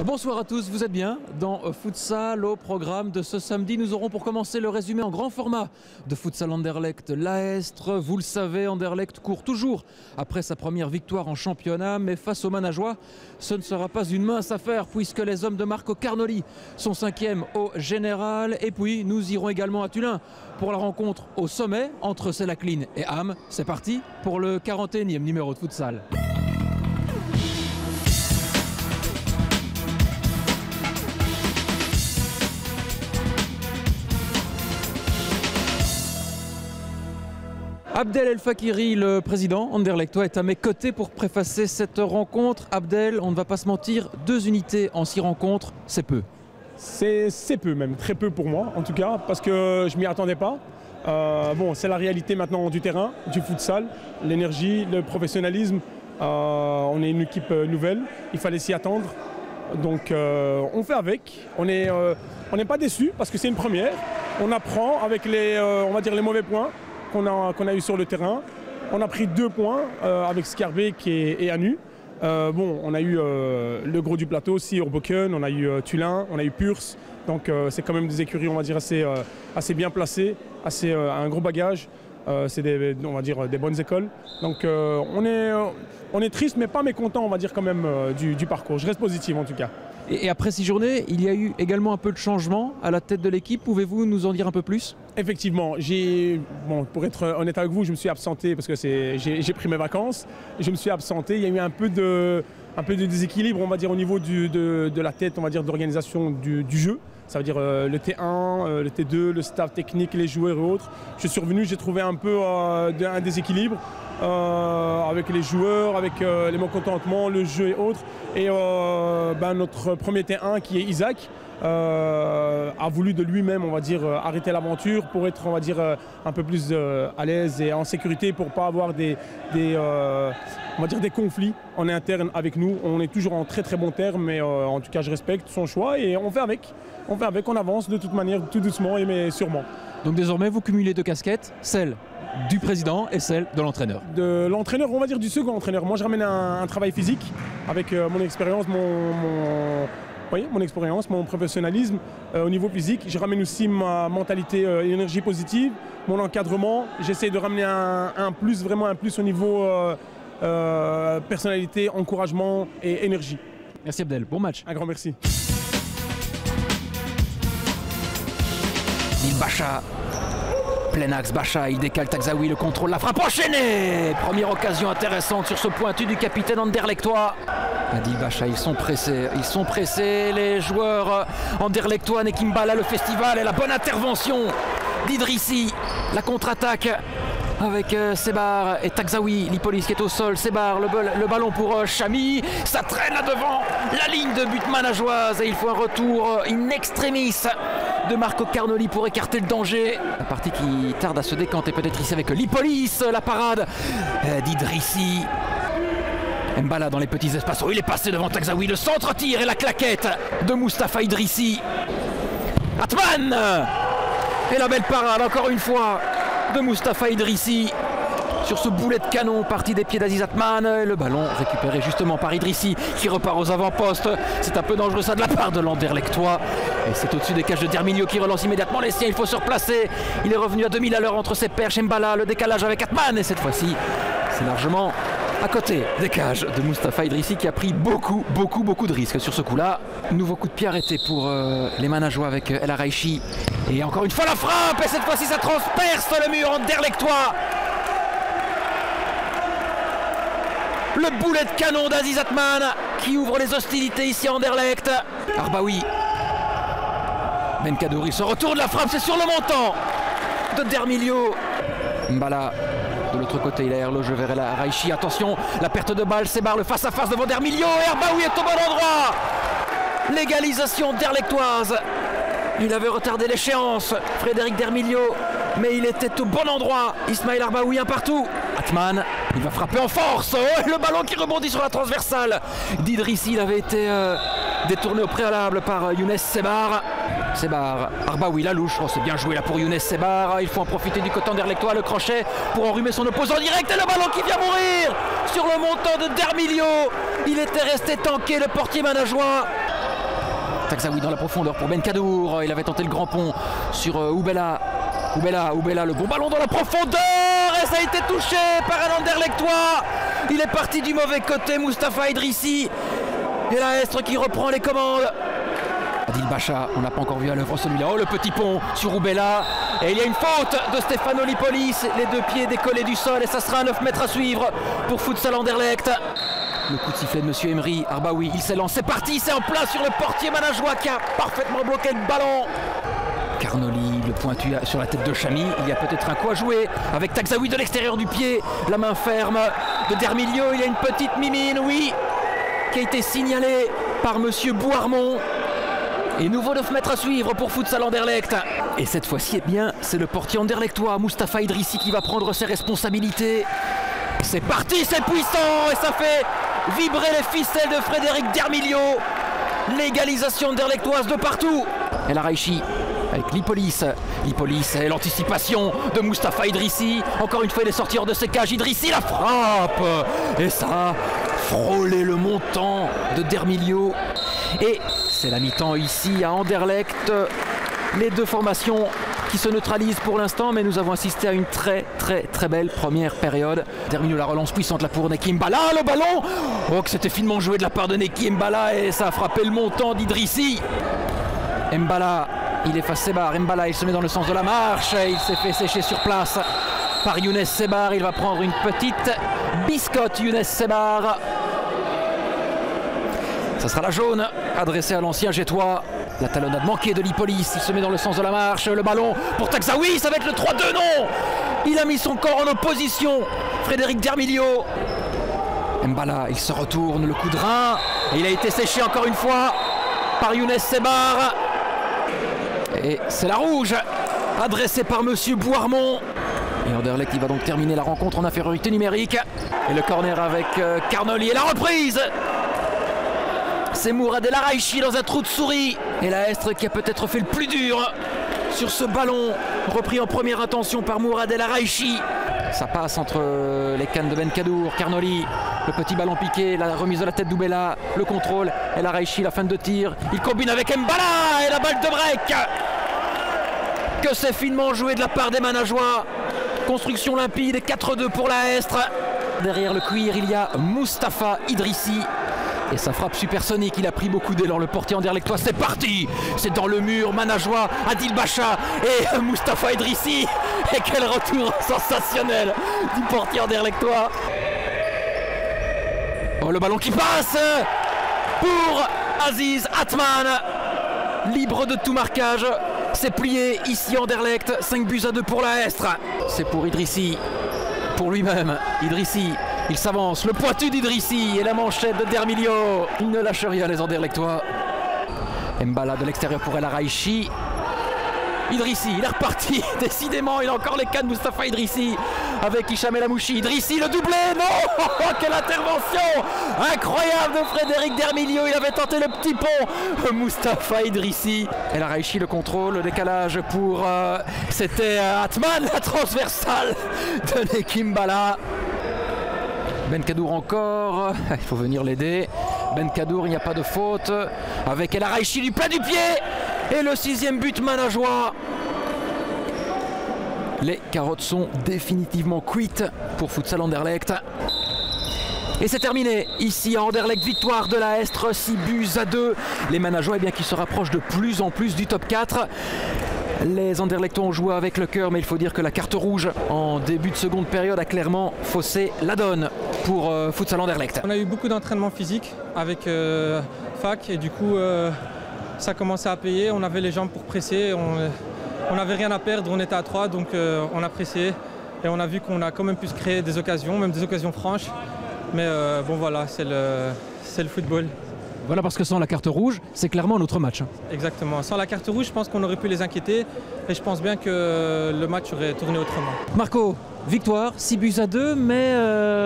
Bonsoir à tous, vous êtes bien dans Futsal. Au programme de ce samedi, nous aurons pour commencer le résumé en grand format de Futsal Anderlecht Laestre. Vous le savez, Anderlecht court toujours après sa première victoire en championnat, mais face aux Manageois, ce ne sera pas une mince affaire puisque les hommes de Marco Carnoli sont 5e au général. Et puis nous irons également à Tullin pour la rencontre au sommet entre Selacline et Ham. C'est parti pour le 41e numéro de Futsal. Abdel El Fakiri, le président anderlechtois, est à mes côtés pour préfacer cette rencontre. Abdel, on ne va pas se mentir, 2 unités en 6 rencontres, c'est peu. C'est peu même, très peu pour moi en tout cas, parce que je ne m'y attendais pas. Bon, c'est la réalité maintenant du terrain, du futsal, l'énergie, le professionnalisme. On est une équipe nouvelle, il fallait s'y attendre. Donc on fait avec, on n'est pas déçus parce que c'est une première. On apprend avec on va dire les mauvais points qu'on a eu sur le terrain. On a pris 2 points avec Schaerbeek et Anu. Bon, on a eu le gros du plateau aussi, Hoboken, on a eu Tullin, on a eu Purs. Donc c'est quand même des écuries, on va dire, assez bien placées, un gros bagage. C'est on va dire, des bonnes écoles. Donc on est triste mais pas mécontent, on va dire quand même du parcours. Je reste positif en tout cas. Et après 6 journées, il y a eu également un peu de changement à la tête de l'équipe. Pouvez-vous nous en dire un peu plus ? Effectivement, pour être honnête avec vous, je me suis absenté parce que j'ai pris mes vacances. Je me suis absenté. Il y a eu un peu de déséquilibre, on va dire, au niveau de la tête, on va dire, d'organisation du jeu. Ça veut dire le T1, le T2, le staff technique, les joueurs et autres. Je suis revenu, j'ai trouvé un peu un déséquilibre avec les joueurs, avec les mécontentements, le jeu et autres. Et notre premier T1 qui est Isaac a voulu de lui-même, on va dire, arrêter l'aventure pour être, on va dire, un peu plus à l'aise et en sécurité pour ne pas avoir on va dire des conflits en interne avec nous. On est toujours en très très bon terme, mais en tout cas je respecte son choix et on fait avec. On avance de toute manière, tout doucement mais sûrement. Donc désormais vous cumulez 2 casquettes, celle du président et celle de l'entraîneur. De l'entraîneur, on va dire du second entraîneur. Moi je ramène un travail physique avec mon expérience, mon expérience, mon professionnalisme au niveau physique. Je ramène aussi ma mentalité, énergie positive, mon encadrement. J'essaie de ramener vraiment un plus au niveau personnalité, encouragement et énergie. Merci Abdel, bon match. Un grand merci. Il Bacha, plein axe Bacha, il décale Taxaoui, le contrôle, la frappe enchaînée. Première occasion intéressante sur ce pointu du capitaine anderlechtois. Adil Bacha, ils sont pressés, les joueurs anderlechtois. Nekimbala, le festival et la bonne intervention d'Idrissi, la contre-attaque avec Sebar et Taxaoui, Lipolis qui est au sol, Sebar, le ballon pour Chami, ça traîne là devant la ligne de but manageoise et il faut un retour in extremis de Marco Carnoli pour écarter le danger. La partie qui tarde à se décanter peut-être ici avec Lipolis, la parade d'Idrissi. Mbala dans les petits espaces, il est passé devant Taxaoui, le centre-tir et la claquette de Mustapha Idrissi. Atman et la belle parade encore une fois de Mustapha Idrissi sur ce boulet de canon parti des pieds d'Aziz Atman. Le ballon récupéré justement par Idrissi qui repart aux avant-postes. C'est un peu dangereux ça de la part de l'Anderlechtois. Et c'est au-dessus des cages de Dermilio qui relance immédiatement les siens. Il faut se replacer. Il est revenu à 2000 à l'heure entre ses perches. Mbala, le décalage avec Atman. Et cette fois-ci, c'est largement à côté des cages de Mustapha Idrissi qui a pris beaucoup de risques sur ce coup-là. Nouveau coup de pied arrêté pour les Manageois avec El Araichi. Et encore une fois la frappe et cette fois-ci ça transperce le mur anderlechtois. Le boulet de canon d'Aziz Atman qui ouvre les hostilités ici à Anderlecht. Arbaoui. Benkadouri se retourne, la frappe c'est sur le montant de Dermilio. Mbala. De l'autre côté, il aère le jeu vers El Araichi. Attention, la perte de balle, Sebar, le face-à-face devant Dermilio. Et Arbaoui est au bon endroit. L'égalisation anderlechtoise. Il avait retardé l'échéance, Frédéric Dermilio, mais il était au bon endroit. Ismaël Arbaoui, un partout. Atman, il va frapper en force. Oh, le ballon qui rebondit sur la transversale d'Idrissi. Il avait été détourné au préalable par Younes Sebar. Sebar, Arbaoui, la louche, oh, c'est bien joué là pour Younes Sebar. Il faut en profiter du côté anderlechtois, le crochet pour enrhumer son opposant direct et le ballon qui vient mourir sur le montant de Dermilio. Il était resté tanké, le portier manageois. Taxaoui dans la profondeur pour Benkadour. Il avait tenté le grand pont sur Oubella. Oubella, le bon ballon dans la profondeur. Et ça a été touché par un Anderlechtois. Il est parti du mauvais côté, Mustapha Idrissi. Et la Estre qui reprend les commandes. Adil Bacha, on n'a pas encore vu à l'œuvre celui-là. Oh, le petit pont sur Oubella. Et il y a une faute de Stefano Lipolis. Les deux pieds décollés du sol. Et ça sera un 9 mètres à suivre pour Futsal Anderlecht. Le coup de sifflet de Monsieur Emery. Arbaoui, il s'élance. C'est parti, c'est en plein sur le portier manageois qui a parfaitement bloqué le ballon. Carnoli, le pointu sur la tête de Chami. Il y a peut-être un coup à jouer avec Taxaoui de l'extérieur du pied. La main ferme de Dermilio. Il y a une petite mimine, oui, qui a été signalée par Monsieur Bouarmont. Et nouveau 9 mètres à suivre pour Futsal Anderlecht. Et cette fois-ci, eh bien, c'est le portier anderlechtois, Mustapha Idrissi, qui va prendre ses responsabilités. C'est parti, c'est puissant et ça fait vibrer les ficelles de Frédéric Dermilio. L'égalisation anderlechtoise de partout. Et la Raichi avec Lipolis et l'anticipation de Mustapha Idrissi. Encore une fois, il est sorti hors de ses cages. Idrissi, la frappe. Et ça a frôlé le montant de Dermilio. Et c'est la mi-temps ici à Anderlecht. Les deux formations qui se neutralisent pour l'instant, mais nous avons assisté à une très belle première période. Dermilio, la relance puissante là pour Neki Mbala. Le ballon, oh que c'était finement joué de la part de Neki Mbala et ça a frappé le montant d'Idrissi. Mbala, il efface Sebar. Mbala, il se met dans le sens de la marche. Il s'est fait sécher sur place par Younes Sebar. Il va prendre une petite biscotte, Younes Sebar. Ça sera la jaune adressée à l'ancien Gétois. La talonnade manquée de Lipolis. Il se met dans le sens de la marche. Le ballon pour Taxaoui. Ça va être le 3-2. Non, il a mis son corps en opposition. Frédéric Dermilio. Mbala, il se retourne. Le coup de rein. Et il a été séché encore une fois par Younes Sebar. Et c'est la rouge adressée par Monsieur Bouarmont. Et Anderlecht qui va donc terminer la rencontre en infériorité numérique. Et le corner avec Carnoli. Et la reprise, c'est Mourad El Araichi dans un trou de souris. Et la Estre qui a peut-être fait le plus dur sur ce ballon repris en première intention par Mourad El Araichi. Ça passe entre les cannes de Benkadour, Carnoli, le petit ballon piqué, la remise de la tête d'Oubella, le contrôle, El Araichi, la fin de tir. Il combine avec Mbala et la balle de break. Que c'est finement joué de la part des manageois. Construction limpide, 4-2 pour la Estre. Derrière le cuir, il y a Mustapha Idrissi. Et sa frappe supersonique, il a pris beaucoup d'élan, le portier anderlechtois. C'est parti, c'est dans le mur, manageois, Adil Bacha et Mustapha Idrissi. Et quel retour sensationnel du portier anderlechtois. Oh, le ballon qui passe pour Aziz Atman, libre de tout marquage. C'est plié ici Anderlecht, 5-2 pour la Estre. C'est pour Idrissi, pour lui-même, Idrissi. Il s'avance, le pointu d'Idrissi et la manchette de Dermilio. Il ne lâche rien les Anderlechtois. Mbala de l'extérieur pour El Araichi. Idrissi, il est reparti. Décidément, il a encore les cannes Mustapha Idrissi avec Hicham El Amouchi. Idrissi, le doublé, non. Quelle intervention incroyable de Frédéric Dermilio. Il avait tenté le petit pont. Mustapha Idrissi. El Araichi, le contrôle, le décalage pour... c'était Atman, la transversale de Neki Mbala. Benkadour encore, il faut venir l'aider. Benkadour, il n'y a pas de faute. Avec El Araichi du plat du pied. Et le 6e but manageois. Les carottes sont définitivement cuites pour Futsal Anderlecht. Et c'est terminé ici à Anderlecht, victoire de la Estre, 6-2. Les manageois, eh bien, qui se rapprochent de plus en plus du top 4. Les Anderlechtois ont joué avec le cœur, mais il faut dire que la carte rouge en début de seconde période a clairement faussé la donne pour Futsal Anderlecht. On a eu beaucoup d'entraînement physique avec Fac et du coup ça commençait à payer. On avait les jambes pour presser, on n'avait rien à perdre, on était à 3, donc on a pressé et on a vu qu'on a quand même pu se créer des occasions, même des occasions franches. Mais bon voilà, c'est le football. Voilà, parce que sans la carte rouge, c'est clairement notre match. Exactement. Sans la carte rouge, je pense qu'on aurait pu les inquiéter et je pense bien que le match aurait tourné autrement. Marco, victoire, 6-2, mais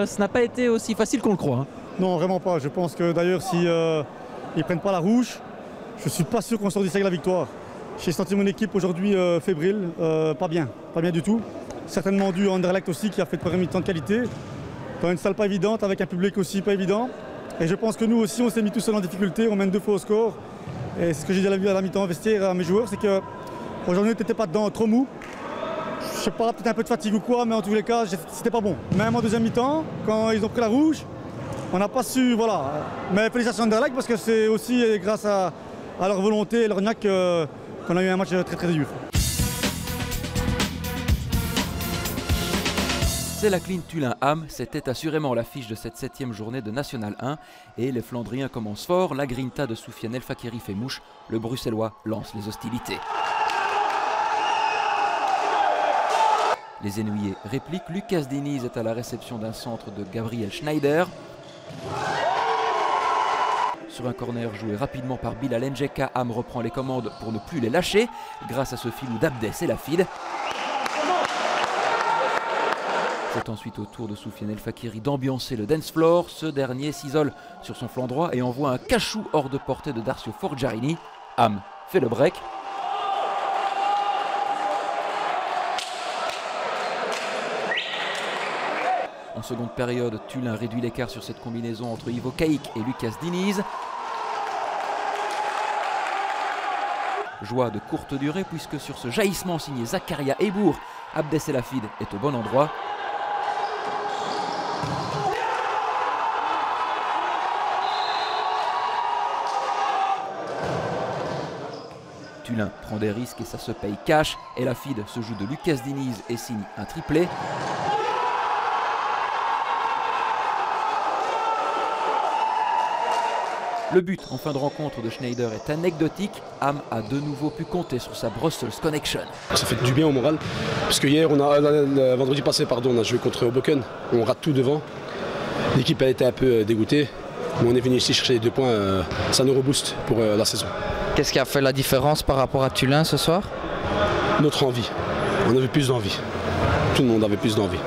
ce n'a pas été aussi facile qu'on le croit. Hein. Non, vraiment pas. Je pense que d'ailleurs, si ils ne prennent pas la rouge, je ne suis pas sûr qu'on sort d'ici avec la victoire. J'ai senti mon équipe aujourd'hui fébrile, pas bien du tout. Certainement dû à Anderlecht aussi qui a fait de première mi-temps de qualité. Dans une salle pas évidente, avec un public aussi pas évident. Et je pense que nous aussi, on s'est mis tout seul en difficulté, on mène 2 fois au score. Et c'est ce que j'ai dit à la mi-temps vestiaire à mes joueurs, c'est que aujourd'hui tu n'étais pas dedans, trop mou. Je sais pas, peut-être un peu de fatigue ou quoi, mais en tous les cas, c'était pas bon. Même en deuxième mi-temps, quand ils ont pris la rouge, on n'a pas su, voilà. Mais félicitations à Anderlecht parce que c'est aussi grâce à leur volonté et leur niaque qu'on a eu un match très très dur. C'est la Clean Tullin-Ham, c'était assurément l'affiche de cette 7e journée de National 1 et les Flandriens commencent fort, la grinta de Soufiane El Fakiri fait mouche, le Bruxellois lance les hostilités. Les Ennuyés répliquent, Lucas Diniz est à la réception d'un centre de Gabriel Schneider. Sur un corner joué rapidement par Bilal Njeka, Ham reprend les commandes pour ne plus les lâcher grâce à ce filou d'Abdes et Lafid. C'est ensuite au tour de Soufiane El Fakiri d'ambiancer le dance floor. Ce dernier s'isole sur son flanc droit et envoie un cachou hors de portée de Darcio Forgiarini. Ham fait le break. En seconde période, Tullin réduit l'écart sur cette combinaison entre Ivo Caïc et Lucas Diniz. Joie de courte durée puisque sur ce jaillissement signé Zakaria Ebour, Abdes El Lafid est au bon endroit. Tullin prend des risques et ça se paye cash. El Lafid se joue de Lucas Diniz et signe un triplé. Le but en fin de rencontre de Schneider est anecdotique. Ham a de nouveau pu compter sur sa Brussels Connection. Ça fait du bien au moral, parce que hier, vendredi passé, on a joué contre Hoboken, on rate tout devant. L'équipe a été un peu dégoûtée, mais on est venu ici chercher les 2 points, ça nous rebooste pour la saison. Qu'est-ce qui a fait la différence par rapport à Tullin ce soir? Notre envie, on avait plus d'envie, tout le monde avait plus d'envie.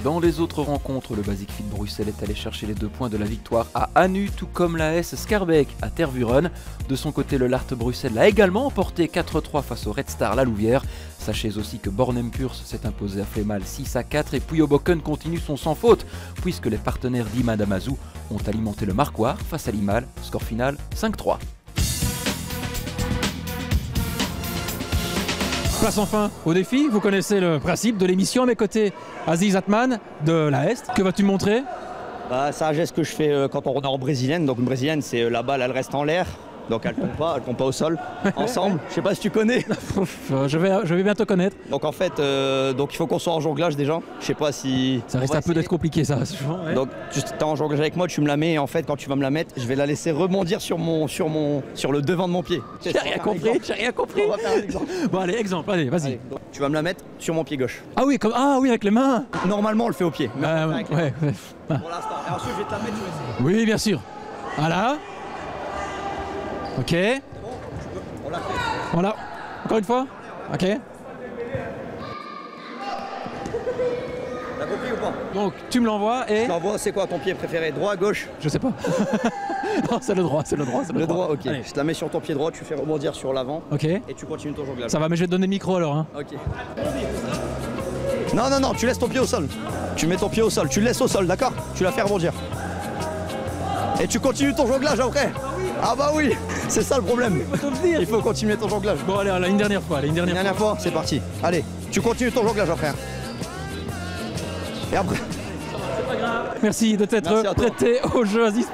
Dans les autres rencontres, le Basic Fit Bruxelles est allé chercher les 2 points de la victoire à Anu, tout comme la S Scarbeck à Tervuren. De son côté, le Lart Bruxelles a également emporté 4-3 face au Red Star La Louvière. Sachez aussi que Bornem Purs s'est imposé à Flémal 6-4 et puis Hoboken continue son sans faute, puisque les partenaires d'Imad Amazou ont alimenté le marquoir face à l'Imal, score final 5-3. Place enfin au défi, vous connaissez le principe de l'émission. À mes côtés, Aziz Atman de la Est. Que vas-tu montrer? C'est un geste que je fais quand on est en brésilienne. Donc une brésilienne, c'est la balle, elle reste en l'air. Donc elle tombe pas au sol. Ensemble, je sais pas si tu connais. je vais bien te connaître. Donc en fait, il faut qu'on soit en jonglage déjà. Je sais pas si... Ça risque un peu d'être compliqué ça. Ouais. Donc tu es en jonglage avec moi, tu me la mets et en fait quand tu vas me la mettre, je vais la laisser rebondir sur le devant de mon pied. J'ai rien compris. On va faire un exemple. Bon allez, exemple, allez, vas-y. Tu vas me la mettre sur mon pied gauche. Ah oui, avec les mains. Normalement on le fait au pied. Ouais. Pour l'instant. Et ensuite je vais te la mettre, tu vas essayer. Oui, bien sûr. Voilà. Ok. On l'a fait. Voilà. Encore une fois. Ok. T'as compris ou pas? Donc tu me l'envoies et... Je l'envoie, c'est quoi ton pied préféré? Droit, gauche? Je sais pas. Non, c'est le droit. Le droit, ok. Allez. Je te la mets sur ton pied droit, tu fais rebondir sur l'avant. Ok. Et tu continues ton jonglage. Ça va, mais je vais te donner le micro alors. Hein. Ok. Non, tu laisses ton pied au sol. Tu mets ton pied au sol, tu le laisses au sol, d'accord? Tu la fais rebondir. Et tu continues ton jonglage après. Ah bah oui, c'est ça le problème. Il faut continuer ton jonglage. Bon allez, une dernière fois. Une dernière fois, c'est parti. Allez, tu continues ton jonglage après. Et après. Merci de t'être prêté au jeu, Aziz,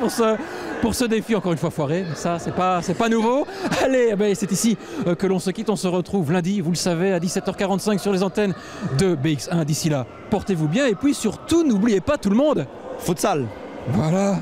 pour ce défi encore une fois foiré. Ça, c'est pas nouveau. Allez, c'est ici que l'on se quitte. On se retrouve lundi, vous le savez, à 17h45 sur les antennes de BX1. D'ici là, portez-vous bien et puis surtout, n'oubliez pas tout le monde. Futsal. Voilà.